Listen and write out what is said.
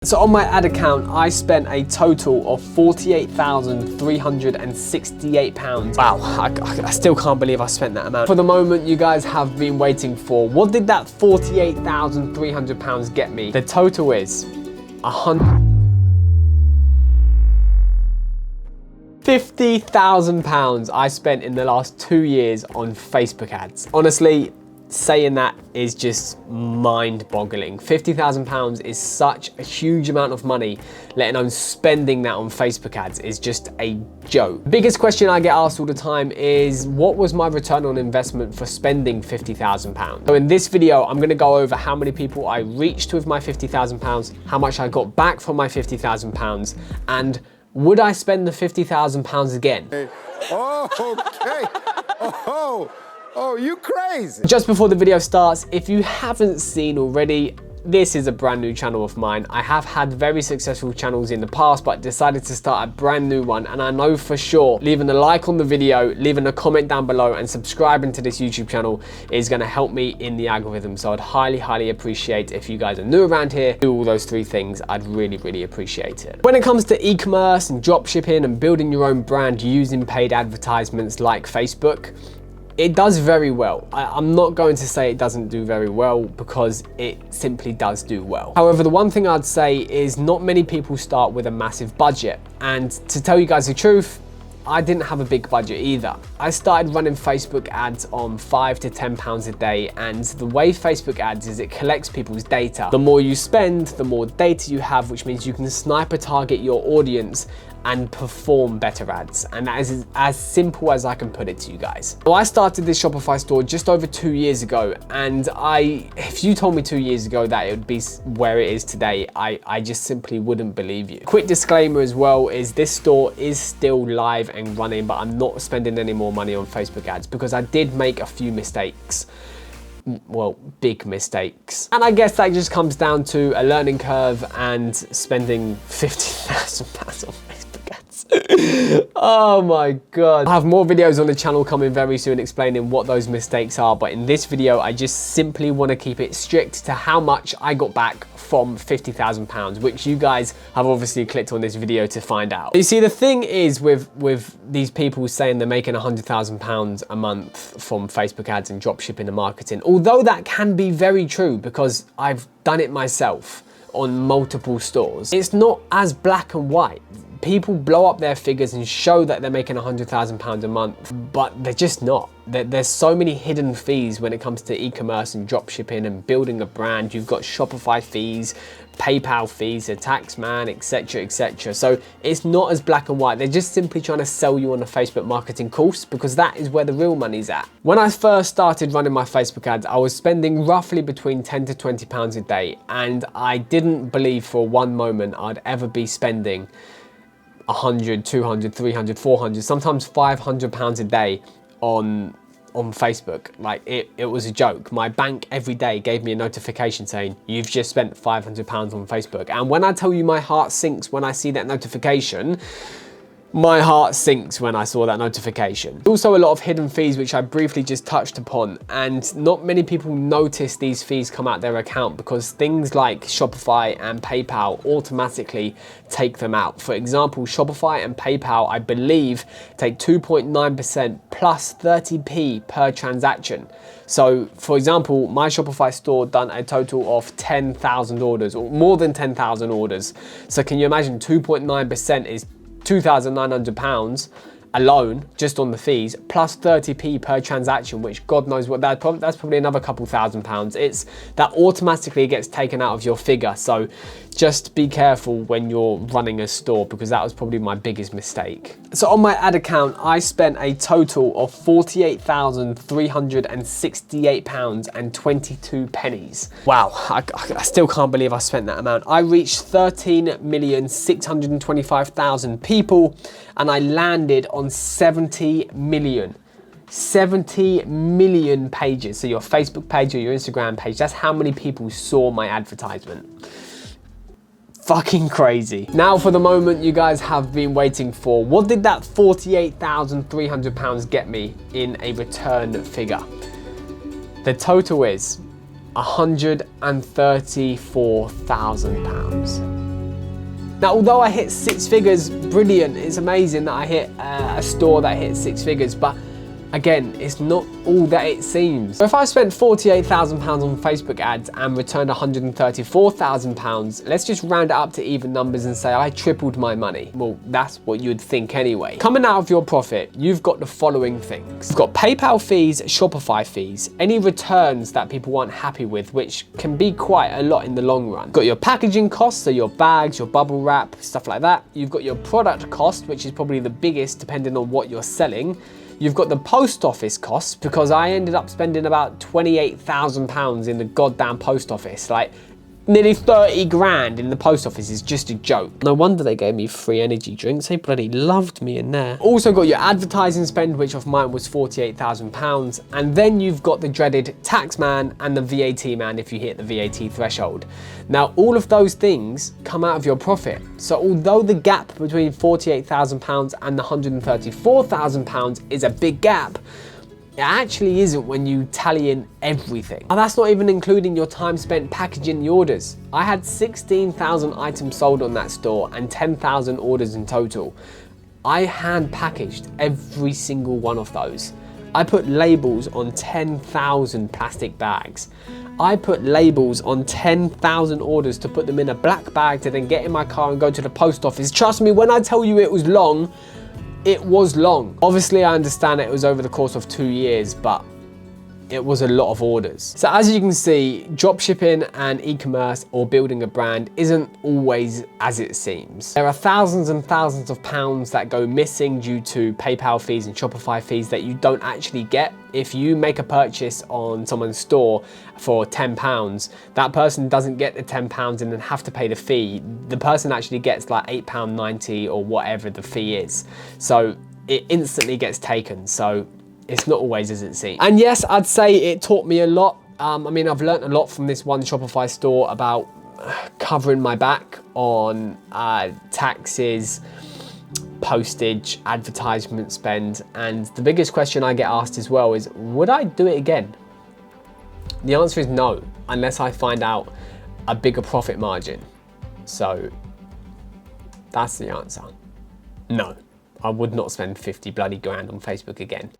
So on my ad account, I spent a total of £48,368. Wow, I still can't believe I spent that amount. For the moment you guys have been waiting for, what did that £48,300 get me? The total is £50,000 I spent in the last 2 years on Facebook ads. Honestly, saying that is just mind-boggling. £50,000 is such a huge amount of money, let alone spending that on Facebook ads is just a joke. The biggest question I get asked all the time is, what was my return on investment for spending £50,000? So in this video, I'm gonna go over how many people I reached with my £50,000, how much I got back from my £50,000, and would I spend the £50,000 again? Oh, okay. Oh, you crazy. Just before the video starts, if you haven't seen already, this is a brand new channel of mine. I have had very successful channels in the past, but decided to start a brand new one. And I know for sure, leaving a like on the video, leaving a comment down below and subscribing to this YouTube channel is gonna help me in the algorithm. So I'd highly appreciate if you guys are new around here, do all those three things. I'd really appreciate it. When it comes to e-commerce and drop shipping and building your own brand using paid advertisements like Facebook, it does very well. I'm not going to say it doesn't do very well, because it simply does do well. However, the one thing I'd say is not many people start with a massive budget. And to tell you guys the truth, I didn't have a big budget either. I started running Facebook ads on £5 to £10 a day, and the way Facebook ads is it collects people's data. The more you spend, the more data you have, which means you can sniper target your audience and perform better ads. And that is as simple as I can put it to you guys. So I started this Shopify store just over 2 years ago, and if you told me 2 years ago that it would be where it is today, I just simply wouldn't believe you. Quick disclaimer as well is this store is still live and running, but I'm not spending any more money on Facebook ads because I did make a few mistakes. Well, big mistakes. And I guess that just comes down to a learning curve and spending £50,000 on Facebook ads. Oh my God. I have more videos on the channel coming very soon explaining what those mistakes are, but in this video, I just simply want to keep it strict to how much I got back from £50,000, which you guys have obviously clicked on this video to find out. You see, the thing is with these people saying they're making £100,000 a month from Facebook ads and drop shipping and marketing, although that can be very true because I've done it myself on multiple stores, it's not as black and white. People blow up their figures and show that they're making £100,000 a month, but they're just not. There's so many hidden fees when it comes to e-commerce and drop shipping and building a brand. You've got Shopify fees, PayPal fees, a tax man, etc. So it's not as black and white. They're just simply trying to sell you on a Facebook marketing course, because that is where the real money's at. When I first started running my Facebook ads, I was spending roughly between £10 to £20 a day, and I didn't believe for one moment I'd ever be spending 100, 200, 300, 400, sometimes £500 a day on Facebook. Like it was a joke. My bank every day gave me a notification saying, you've just spent £500 on Facebook. And when I tell you my heart sinks when I see that notification, my heart sinks when I saw that notification. Also a lot of hidden fees, which I briefly just touched upon, and not many people notice these fees come out their account because things like Shopify and PayPal automatically take them out. For example, Shopify and PayPal, I believe, take 2.9% plus 30p per transaction. So for example, my Shopify store done a total of 10,000 orders, or more than 10,000 orders. So can you imagine 2.9% is £2,900 alone just on the fees, plus 30p per transaction, which God knows what that's probably another couple £1,000. It's that automatically gets taken out of your figure. So just be careful when you're running a store, because that was probably my biggest mistake. So on my ad account, I spent a total of £48,368 and 22 pennies. Wow, I still can't believe I spent that amount. I reached 13,625,000 people, and I landed on 70 million pages. So your Facebook page or your Instagram page, that's how many people saw my advertisement. Fucking crazy. Now for the moment you guys have been waiting for, what did that £48,300 get me in a return figure? The total is £134,000. Now, although I hit 6 figures, brilliant, it's amazing that I hit a store that hit 6 figures, but again, it's not all that it seems. So if I spent £48,000 on Facebook ads and returned £134,000, let's just round it up to even numbers and say I tripled my money. Well, that's what you'd think anyway. Coming out of your profit, you've got the following things. You've got PayPal fees, Shopify fees, any returns that people aren't happy with, which can be quite a lot in the long run. You've got your packaging costs, so your bags, your bubble wrap, stuff like that. You've got your product cost, which is probably the biggest depending on what you're selling. You've got the post office costs, because I ended up spending about £28,000 in the goddamn post office. Like, nearly 30 grand in the post office is just a joke. No wonder they gave me free energy drinks. They bloody loved me in there. Also got your advertising spend, which of mine was £48,000. And then you've got the dreaded tax man and the VAT man if you hit the VAT threshold. Now, all of those things come out of your profit. So although the gap between £48,000 and the £134,000 is a big gap, it actually isn't when you tally in everything. And that's not even including your time spent packaging the orders. I had 16,000 items sold on that store and 10,000 orders in total. I hand packaged every single one of those. I put labels on 10,000 plastic bags. I put labels on 10,000 orders to put them in a black bag to then get in my car and go to the post office. Trust me, when I tell you it was long, it was long. Obviously, I understand it was over the course of 2 years, but it was a lot of orders. So as you can see, dropshipping and e-commerce or building a brand isn't always as it seems. There are thousands and thousands of pounds that go missing due to PayPal fees and Shopify fees that you don't actually get. If you make a purchase on someone's store for £10, that person doesn't get the £10 and then have to pay the fee. The person actually gets like £8.90 or whatever the fee is. So it instantly gets taken. So it's not always as it seems. And yes, I'd say it taught me a lot. I mean, I've learned a lot from this one Shopify store about covering my back on taxes, postage, advertisement spend. And the biggest question I get asked as well is, would I do it again? The answer is no, unless I find out a bigger profit margin. So that's the answer. No, I would not spend 50 bloody grand on Facebook again.